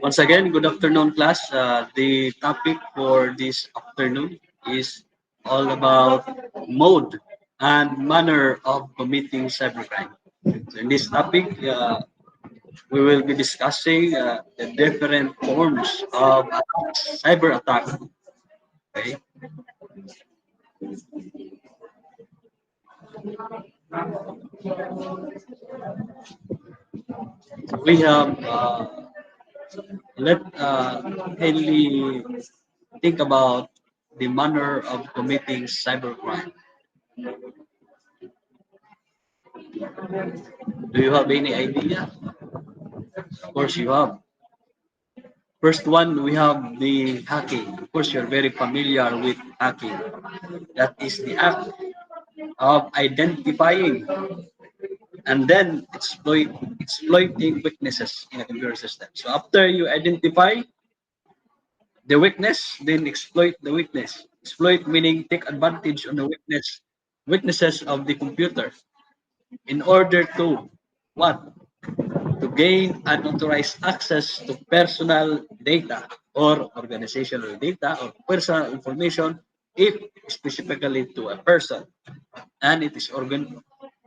Once again, good afternoon, class. The topic for this afternoon is all about mode and manner of committing cybercrime. So in this topic, we will be discussing the different forms of cyber attack. Okay, so we have let Henley think about the manner of committing cybercrime. Do you have any idea? Of course, you have. First one, we have the hacking. Of course, you're very familiar with hacking. That is the act of identifying and then exploiting weaknesses in a computer system. So after you identify the weakness, then exploit the weakness. Exploit meaning take advantage on the weaknesses of the computer in order to what? To gain unauthorized access to personal data or organizational data or personal information if specifically to a person and it is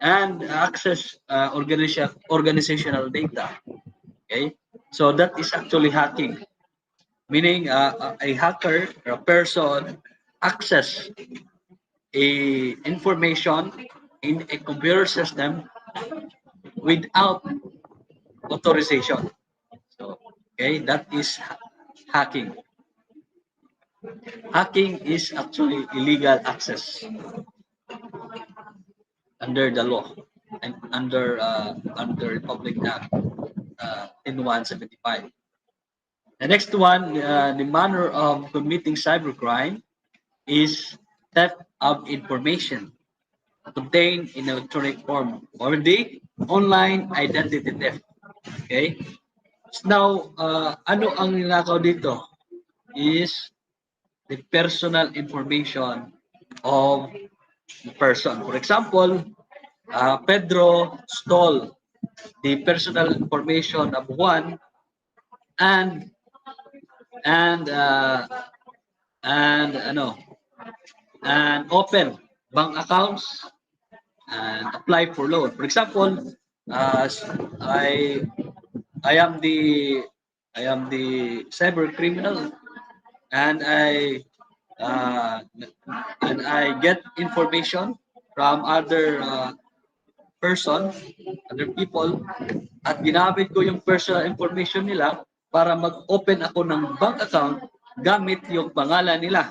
and access organizational data. Okay, so that is actually hacking, meaning a hacker or a person access a information in a computer system without authorization. So, okay, that is hacking. Hacking is actually illegal access under the law and under Republic Act in 175. The next one, the manner of committing cybercrime is theft of information obtained in electronic form or the online identity theft. Okay? So now, ano ang ninakaw dito is the personal information of the person. For example, Pedro stole the personal information of Juan and and uh, and ano and open bank accounts and apply for loan. For example, uh, I I am the I am the cyber criminal and uh, I get information from other people at ginamit ko yung personal information nila para mag-open ako ng bank account gamit yung pangalan nila.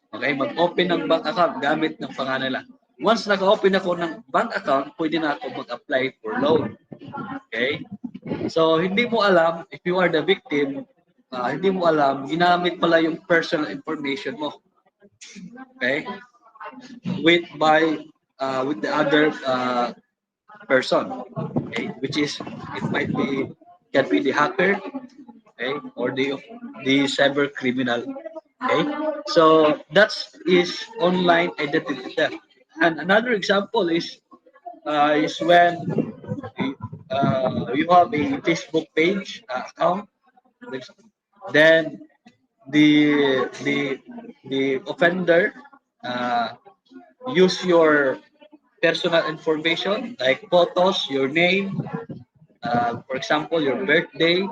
Okay, mag-open ng bank account gamit ng pangalan nila. Once nag-open ako ng bank account, pwede na ako mag-apply for loan. Okay? So, hindi mo alam, if you are the victim, hindi mo alam, ginamit pala yung personal information mo. Okay? With the other person. Okay? Which is, it might be, can be the hacker, okay? Or the cyber criminal. Okay? So, that is online identity theft. And another example is when you have a Facebook page account, then the the offender uh, use your personal information like photos, your name, for example, your birthday,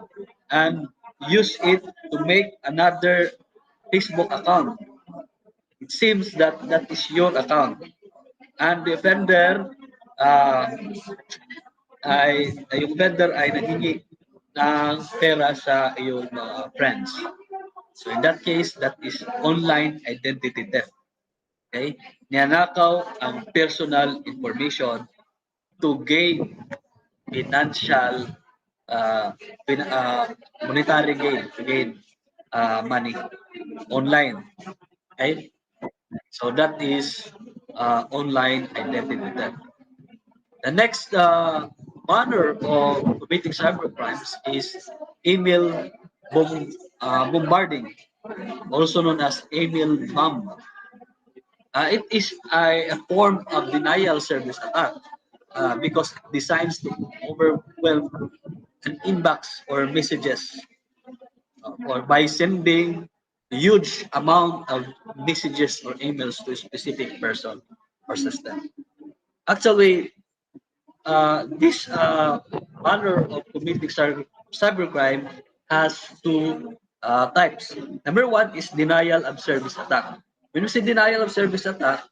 and use it to make another Facebook account. It seems that that is your account, and the offender uh, yung vendor ay nanghingi ng pera sa iyong mga friends. So in that case, that is online identity theft. Okay? Ninanakaw ang personal information to gain financial uh, monetary gain, to gain money online. Okay? So that is online identity theft. The next manner of committing cyber crimes is email bombarding, also known as email bomb. It is a form of denial service attack because it designs to overwhelm an inbox or messages, or by sending huge amount of messages or emails to a specific person or system. Actually, this manner of committing cybercrime has two types. Number one is denial of service attack. When we say denial of service attack,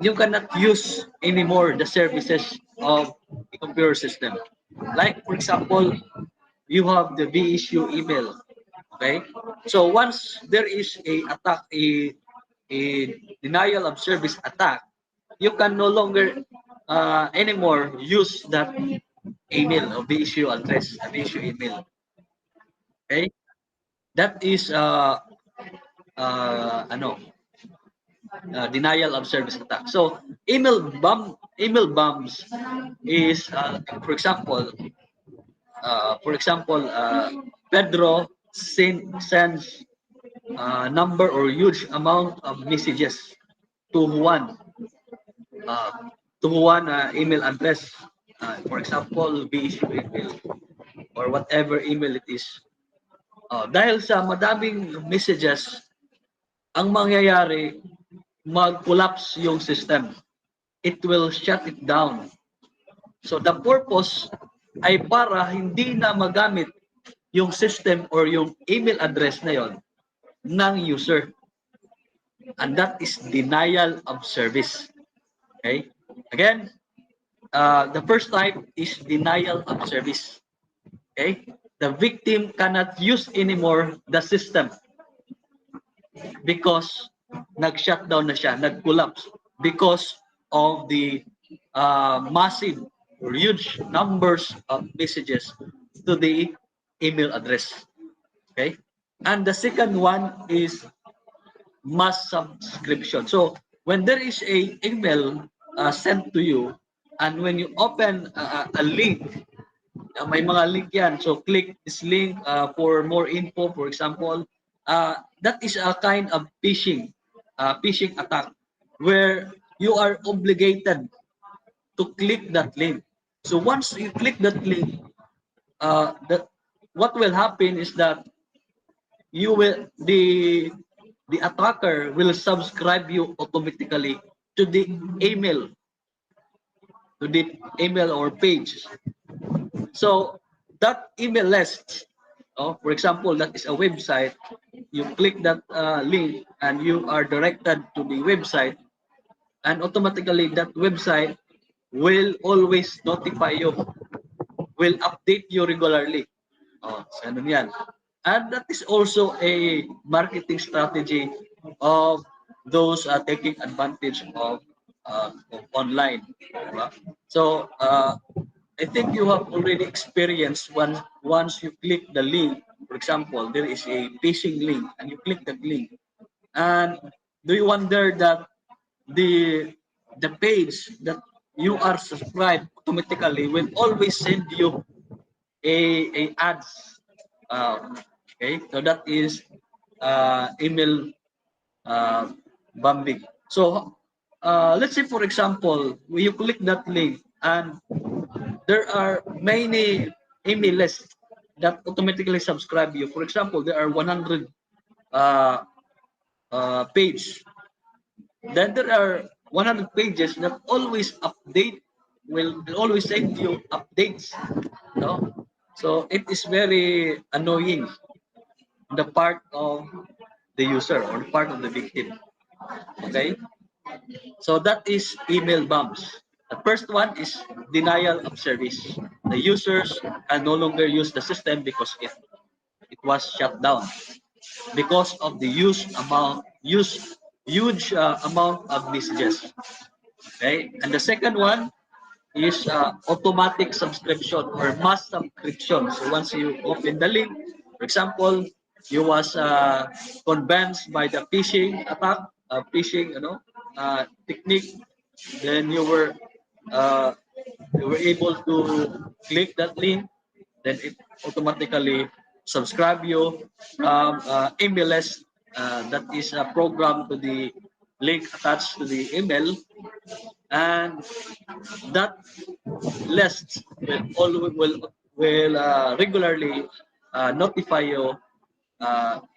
you cannot use anymore the services of the computer system. Like, for example, you have the issue email. Okay? So once there is a attack, a denial of service attack, you can no longer anymore use that email or issue address, issue email. Okay? That is ano, denial of service attack. So email bombs is for example, Pedro sends number or huge amount of messages to Juan, uh, email address. For example, issue email or whatever email it is. Dahil sa madaming messages, ang mangyayari, mag-collapse yung system. It will shut it down. So the purpose ay para hindi na magamit yung system or yung email address na yon ng user. And that is denial of service. Okay? Again, the first type is denial of service. Okay? The victim cannot use anymore the system because nag-shutdown na siya, nag-collapse because of the massive or huge numbers of messages to the email address. Okay? And the second one is mass subscription. So when there is a email sent to you, and when you open a link, may mga link yan. So click this link for more info, for example. That is a kind of phishing attack where you are obligated to click that link. So once you click that link, what will happen is that you will the attacker will subscribe you automatically to the email or page. So that email list, for example, that is a website. You click that link and you are directed to the website, and automatically that website will always notify you, will update you regularly. So ano yan. And that is also a marketing strategy of those taking advantage of online. Diba? So I think you have already experienced once you click the link. For example, there is a phishing link, and you click that link. And do you wonder that the page that you are subscribed automatically will always send you a ads? Okay, so that is email bombing. So let's say, for example, when you click that link and there are many email lists that automatically subscribe you. For example, there are 100 page. Then there are 100 pages that always will always send you updates. No? So it is very annoying on the part of the user or the part of the victim. Okay? So that is email bombs. The first one is denial of service. The users can no longer use the system because it was shut down because of the huge amount of messages. Okay, and the second one is automatic subscription or mass subscription. So once you open the link, for example, you was convinced by the phishing attack, phishing, technique, then uh, you were able to click that link, then it automatically subscribe you from email list that is a program to the link attached to the email, and that list will regularly notify you.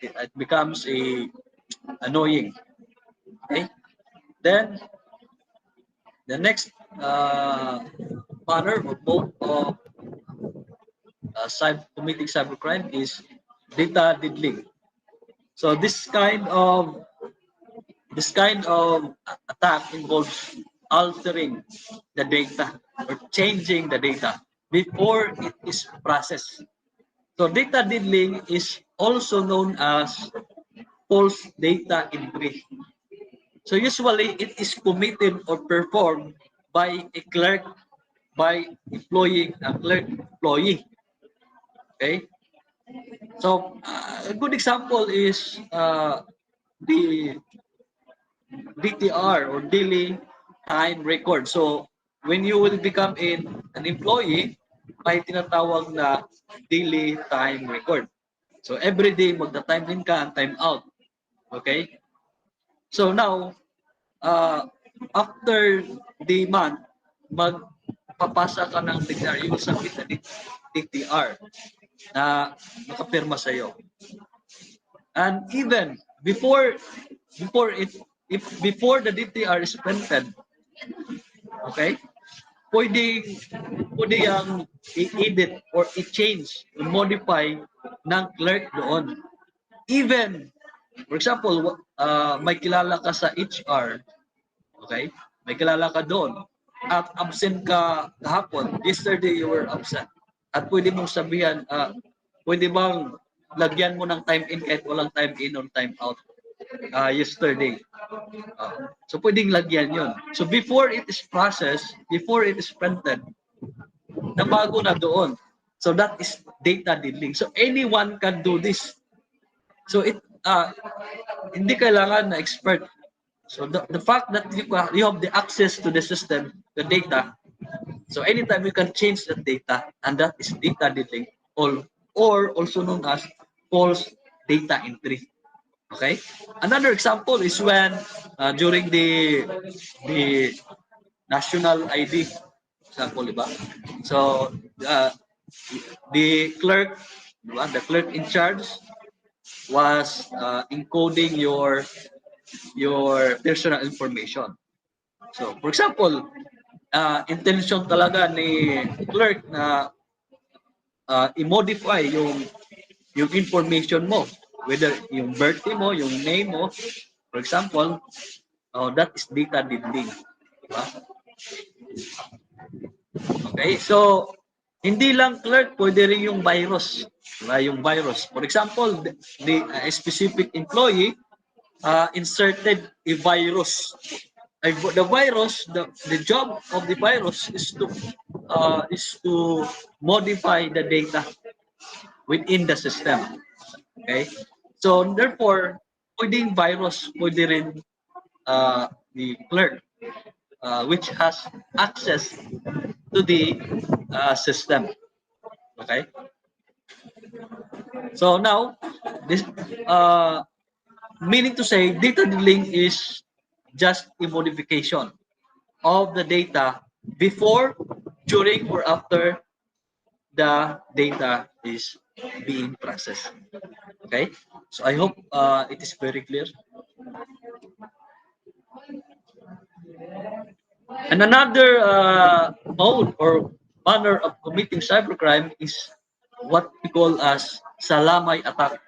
It becomes a annoying. Okay. Then the next manner or mode of committing cybercrime is data diddling. So this kind of attack involves altering the data or changing the data before it is processed. So data diddling is also known as false data entry. So usually it is committed or performed by a clerk by employing a clerk employee. Okay. So a good example is the DTR or daily time record. So when you will become an employee, may tinatawag na daily time record. So every day magta-time in ka and time out. Okay? So now, uh, after the month, magpapasa ka ng DTR. You will submit a DTR na nakapirma sa'yo. And even before it if before the DTR is printed, okay? Pwede pwede yang i-edit or i-change, i-modify ng clerk doon. Even for example, may kilala ka sa HR, okay? May kilala ka doon at absent ka kahapon. Yesterday you were absent. At pwede mong sabihan, pwede bang lagyan mo ng time in kahit walang time in or time out yesterday. So pwedeng lagyan yon. So before it is processed, before it is printed, nabago na doon. So that is data diddling. So anyone can do this. So hindi kailangan na expert. So the fact that you have the access to the system, the data, so anytime you can change the data, and that is data diddling, or also known as false data entry. Okay. Another example is when during the national ID example, diba? So the clerk, diba? The clerk in charge was encoding your personal information. So, for example, intention talaga ni clerk na i-modify yung information mo, whether yung birthday mo, yung name mo, for example, that is data diddling. Diba? Okay, so hindi lang clerk, pwede rin yung virus. Diba? Yung virus. For example, the specific employee inserted a virus. The virus, the job of the virus is to modify the data within the system. Okay? So therefore, pwedeng virus, pwede rin the clerk which has access to the system. Okay? So now, this meaning to say, data diddling is just a modification of the data before, during, or after the data is being processed. Okay, so I hope it is very clear. And another mode or manner of committing cybercrime is what we call as salamay attack.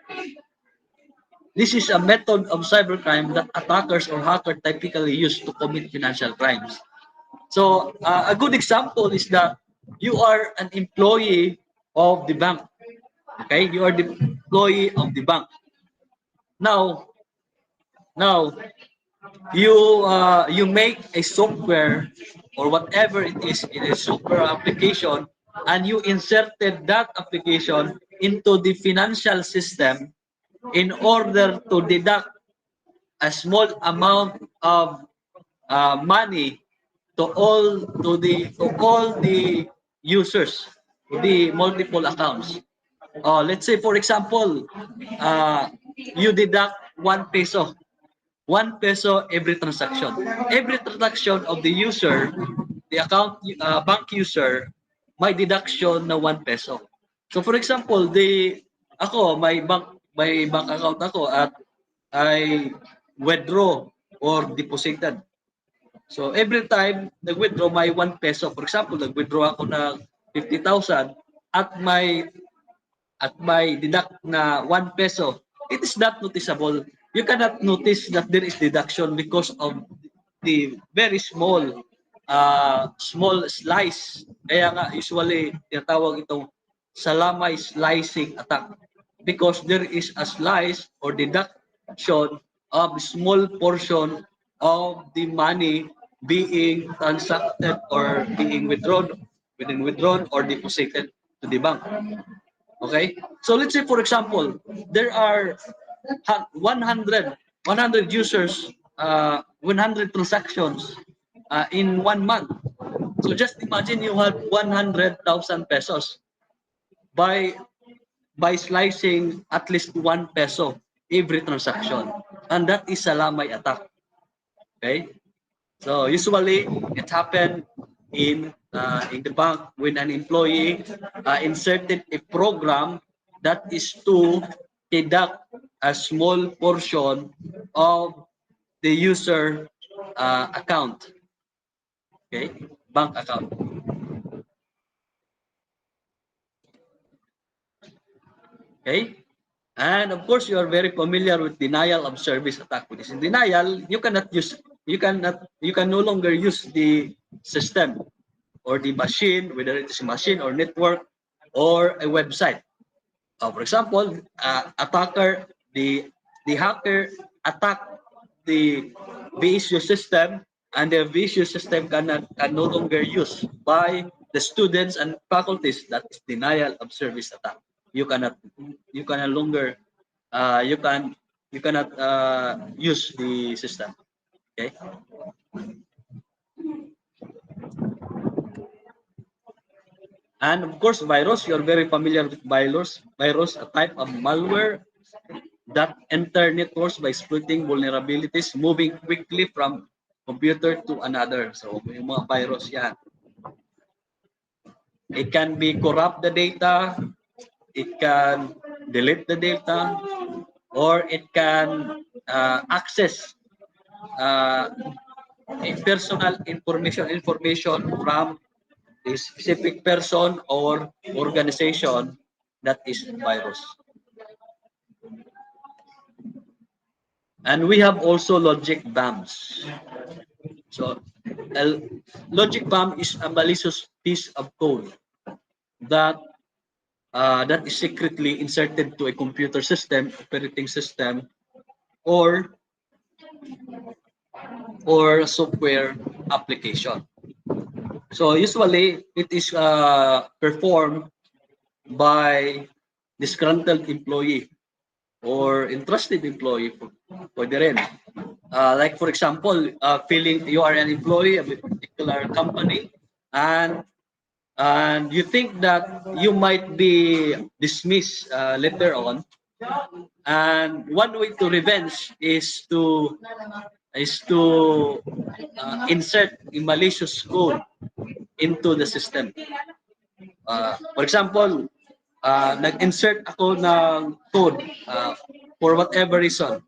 This is a method of cybercrime that attackers or hackers typically use to commit financial crimes. So a good example is that you are an employee of the bank. Okay, you are the employee of the bank. Now you make a software or whatever it is in a software application, and you inserted that application into the financial system in order to deduct a small amount of money to all the users, the multiple accounts. Let's say for example, you deduct 1 peso. 1 peso every transaction. Every transaction of the user, the account bank user, may deduction na 1 peso. So for example, may bank account ako at I withdraw or deposited. So every time nag-withdraw my 1 peso, for example, nag-withdraw ako ng 50,000 at may deduct na 1 peso, it is not noticeable. You cannot notice that there is deduction because of the very small slice. Kaya nga usually tinatawag itong salamay slicing attack because there is a slice or deduction of small portion of the money being transacted or being withdrawn or deposited to the bank. Okay? So let's say for example, there are 100 users, 100 transactions in 1 month. So just imagine you have 100,000 pesos by slicing at least 1 peso every transaction. And that is salamay attack. Okay? So usually it happened in the bank when an employee inserted a program that is to deduct a small portion of the user account, okay, bank account. Okay, and of course you are very familiar with denial of service attack. When it's in denial, you can no longer use the system or the machine, whether it is a machine or network or a website. For example, the hacker attack the VSU system, and the VSU system can no longer use by the students and faculties. That is denial of service attack. You cannot you can no longer you cannot use the system. Okay. And of course, virus. You're very familiar with virus. Virus, a type of malware that enter networks by exploiting vulnerabilities, moving quickly from computer to another. So, yung mga virus yan. It can be corrupt the data, it can delete the data, or it can access uh, personal information from a specific person or organization. That is virus. And we have also logic bombs. So, a logic bomb is a malicious piece of code that that is secretly inserted to a computer system, operating system, or software application. So usually it is performed by disgruntled employee or interested employee. Pwede rin. Like for example, feeling you are an employee of a particular company, and you think that you might be dismissed later on, and one way to revenge is to insert a malicious code into the system. For example, nag-insert ako ng code for whatever reason.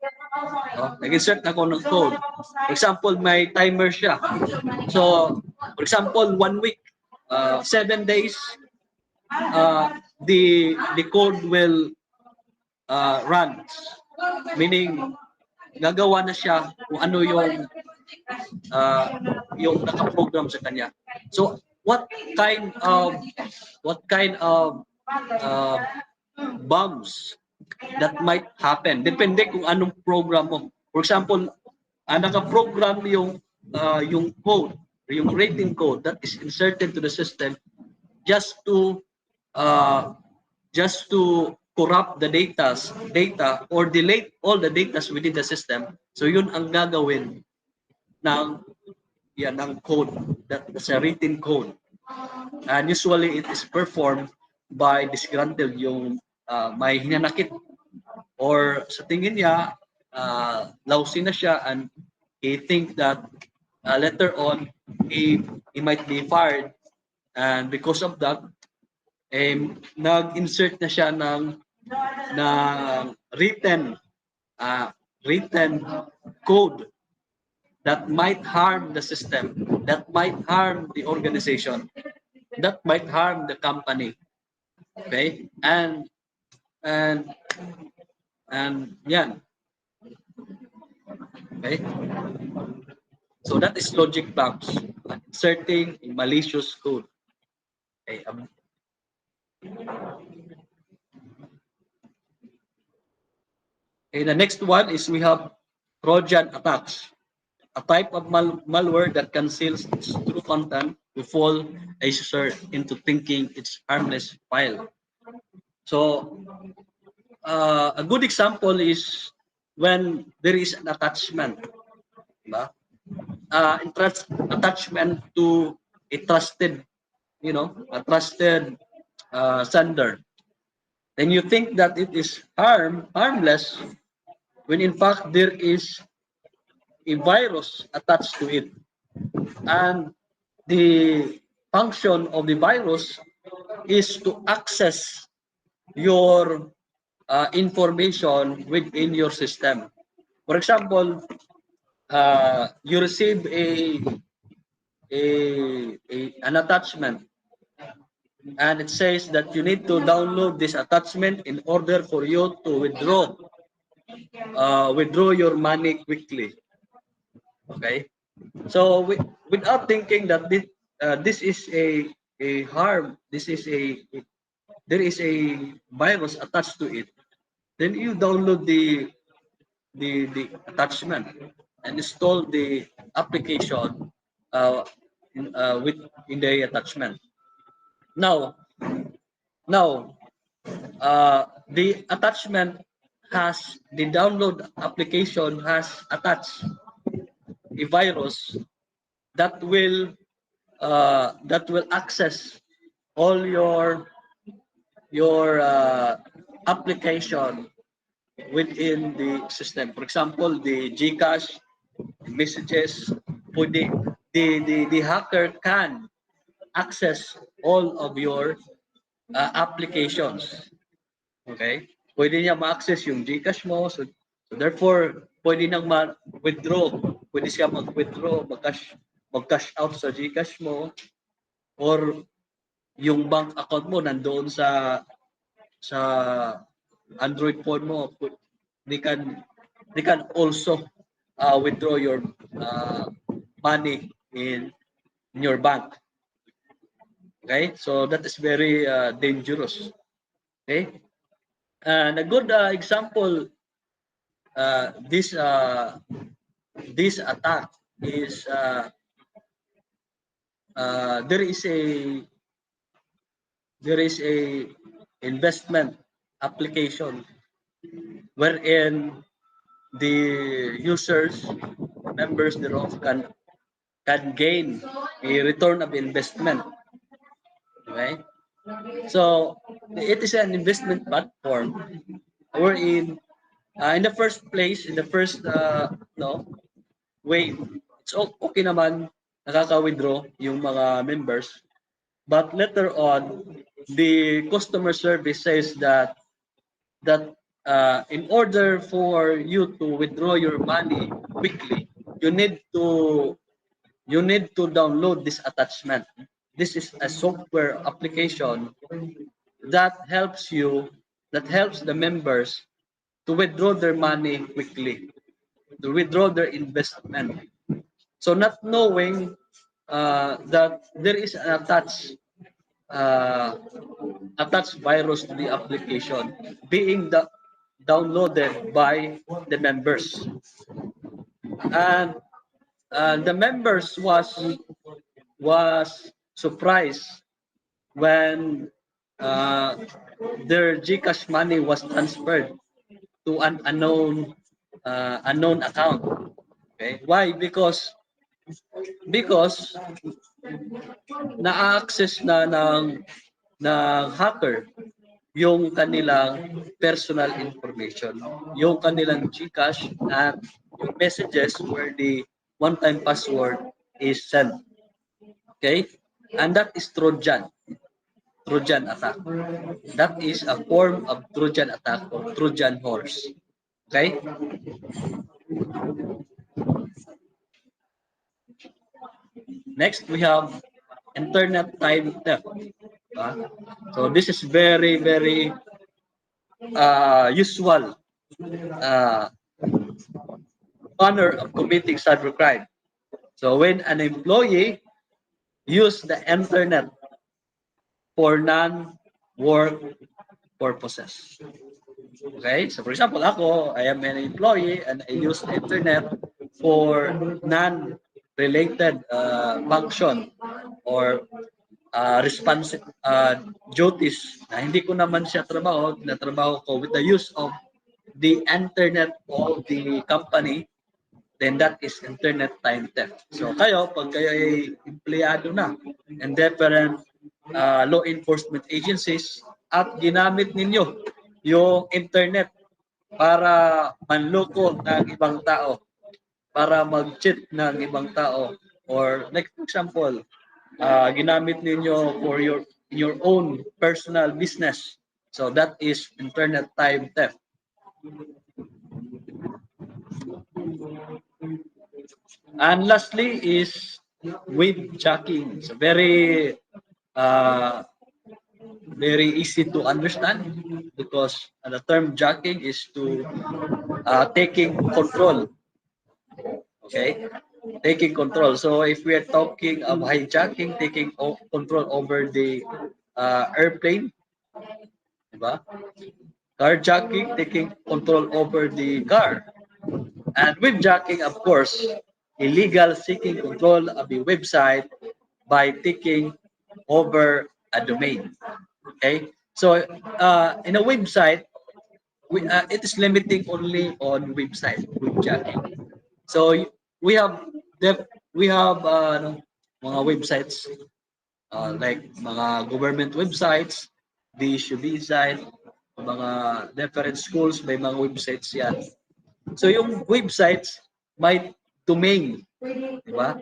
Nag-insert ako ng code. For example, may timer siya. So, for example, 1 week, 7 days, the code will run. Meaning, gagawa na siya kung ano uh, yung naka-program sa kanya. So, what kind of uh, bombs that might happen? Depende kung anong program mo. For example, naka-program yung code, yung rating code that is inserted to the system just to uh, corrupt the data or delete all the data within the system. So yun ang gagawin ng ng code, that's a written code. And usually it is performed by disgruntled, yung may hinanakit or sa tingin niya lousy na siya, and he think that later on he might be fired, and because of that nag-insert na siya ng written written code that might harm the system, that might harm the organization, that might harm the company. Okay? And yan. Okay? So that is logic bounds, inserting a malicious code. Okay? Okay, the next one is we have Trojan attacks, a type of malware that conceals its true content to fool a user into thinking it's harmless file. So a good example is when there is an attachment, diba? Attachment to a trusted, a trusted sender. Then you think that it is harmless when in fact there is a virus attached to it. And the function of the virus is to access your information within your system. For example, you receive an attachment, and it says that you need to download this attachment in order for you to withdraw your money quickly. Okay, so without thinking that this is a harm, there is a virus attached to it, then you download the attachment and install the application in the attachment. Now, the attachment the download application has attached a virus that will access all your application within the system. For example, the GCash, the messages, the hacker can access all of your applications. Okay? Pwede niya ma-access yung GCash mo. So therefore, pwede nang ma-withdraw. Pwede siya mag-withdraw, mag-cash out sa GCash mo, or yung bank account mo nandoon sa Android phone mo. They can also withdraw your money in your bank. Okay? So that is very dangerous. Okay? And a good example, this attack is there is a investment application wherein the users, members thereof, can gain a return of investment. Okay? So it is an investment platform wherein in the first place, in the first way, it's okay naman nakaka-withdraw yung mga members. But later on, the customer service says that in order for you to withdraw your money quickly, you need to download this attachment. This is a software application that helps the members to withdraw their money quickly, to withdraw their investment. So not knowing that there is an attached virus to the application being downloaded by the members, and the members was surprised when their GCash money was transferred to an unknown account. Okay, why? Because na-access na ng hacker yung kanilang personal information, yung kanilang GCash at yung messages where the one-time password is sent. Okay? And that is Trojan. Trojan attack. That is a form of Trojan attack or Trojan horse. Okay? Next, we have internet time theft. So this is very, very usual uh, manner of committing cybercrime. So when an employee use the internet for non-work purposes. Okay? So for example, ako, I am an employee and I use the internet for non-related function or duties na hindi ko naman siya trabaho ko with the use of the internet of the company, then that is internet time theft. So kayo, pag kayo ay empleyado na and different law enforcement agencies at ginamit ninyo yung internet para manloko ng ibang tao, para mag-cheat ng ibang tao, or like for example, ginamit ninyo for your own personal business. So that is internet time theft. And lastly is web jacking. So uh, very easy to understand because the term jacking is to taking control. Okay, taking control. So if we are talking of hijacking, taking control over the airplane, diba? Carjacking, taking control over the car. And webjacking, of course, illegal seeking control of the website by taking over a domain. Okay, so in a website, it is limiting only on website webjacking. So we have we have mga websites like mga government websites, DSUV site, mga different schools may mga websites yan. So yung websites may domain, di ba?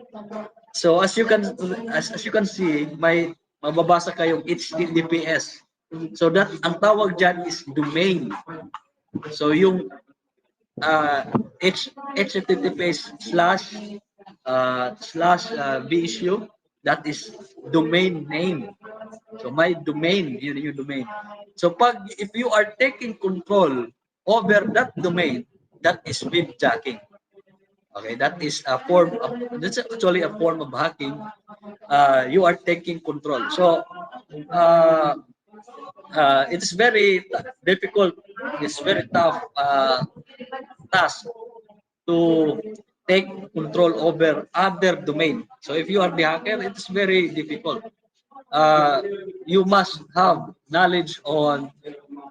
So as you can see, may mababasa kayong HTTPS. So that ang tawag diyan is domain. So yung HTTPS slash VSU, that is domain name. So my domain, yun yung domain. So if you are taking control over that domain, that is webjacking. Okay, that is a form of, that's actually a form of hacking. You are taking control. So it's very difficult. It's very tough task to take control over other domain. So if you are the hacker, it's very difficult. You must have knowledge on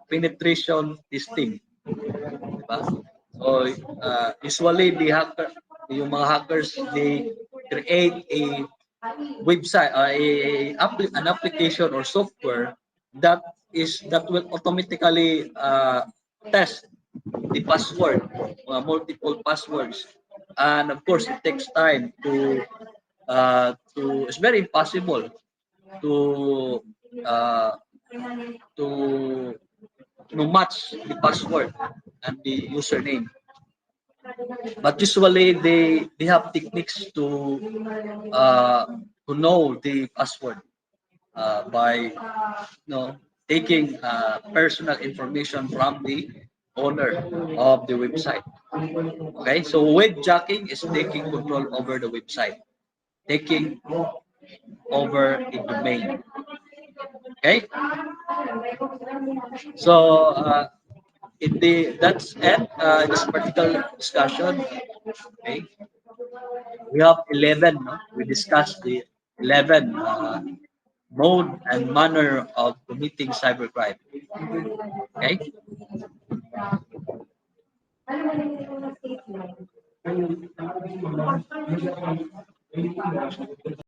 penetration testing. Diba? So usually yung mga hackers, they create a website, an application or software that will automatically test the password, multiple passwords, and of course it takes time to it's very impossible to uh, to match the password and the username. But usually they have techniques uh, to know the password by taking personal information from the owner of the website. Okay, so webjacking is taking control over the website, taking over a domain. Okay, so that's it. This particular discussion. Okay, we have 11. No? We discussed the 11 mode and manner of committing cybercrime. Okay.